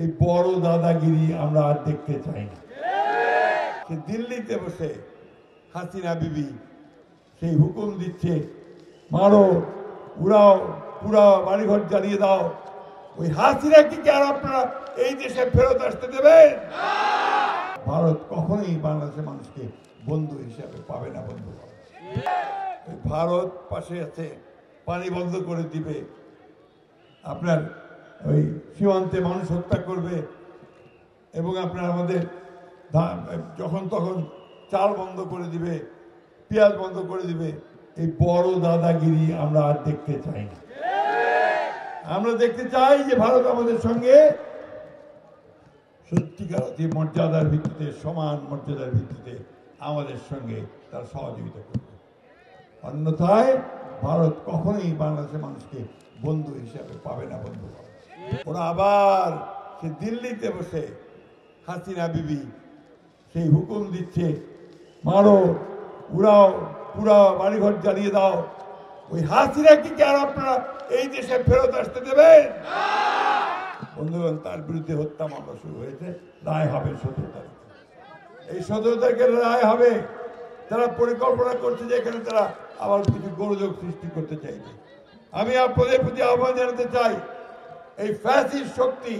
এই বড় দাদাগিরি আমরা আর দেখতে চাই না। সে দিল্লিতে বসে হাসিনা বিবি সেই হুকুম দিচ্ছে, মারো, উড়াও, পুরাও, বাড়িঘর জ্বালিয়ে দাও। ওই হাসিনা কি আর আপনারা এই দেশে ফেরত আসতে দেবেন? ভারত কখনোই বাংলাদেশের মানুষকে বন্ধু হিসাবে পাবে না। বন্ধু, ভারত পাশে আছে, পানি বন্ধ করে দিবে, আপনার ওই সীমান্তে মানুষ হত্যা করবে, এবং আপনার আমাদের যখন তখন চাল বন্ধ করে দিবে, পেঁয়াজ বন্ধ করে দিবে। এই বড় দাদাগিরি আমরা আর দেখতে চাই না। আমরা দেখতে চাই যে ভারত আমাদের সঙ্গে সত্যিকার অতি মর্যাদার ভিত্তিতে, সমান মর্যাদার ভিত্তিতে আমাদের সঙ্গে তার সহযোগিতা করবে। অন্যথায় ভারত কখনোই বাংলাদেশের মানুষকে বন্ধু হিসাবে পাবে না। বন্ধু, ওরা আবার সে দিল্লিতে বসে হাসিনা বিবি সেই হুকুম দিচ্ছে, মারো, উড়াও, পুরাও, বাড়িঘর জ্বালিয়ে দাও। ওই হাসিনা কি আর আপনারা এই দেশে ফেরত আসতে দেবেন? বন্ধুগণ, তার বিরুদ্ধে হত্যা মামলা শুরু হয়েছে, রায় হবে 17 তারিখ। এই 17 তারিখের রায় হবে। তারা পরিকল্পনা করছে যে এখানে তারা আবার কিছু গোলযোগ সৃষ্টি করতে চাইবে। আমি আপনাদের প্রতি আহ্বান জানাতে চাই, এই ফ্যাসিস্ট শক্তি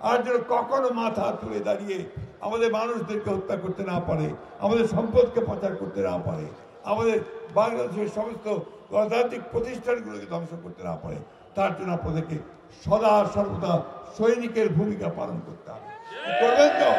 আর যেন কখনো মাথা তুলে দাঁড়িয়ে আমাদের মানুষদেরকে হত্যা করতে না পারে, আমাদের সম্পদকে পাচার করতে না পারে, আমাদের বাংলাদেশের সমস্ত গণতান্ত্রিক প্রতিষ্ঠানগুলোকে ধ্বংস করতে না পারে। তার জন্য আপনাদেরকে সদা সর্বদা সৈনিকের ভূমিকা পালন করতে হবে। করবেন তো?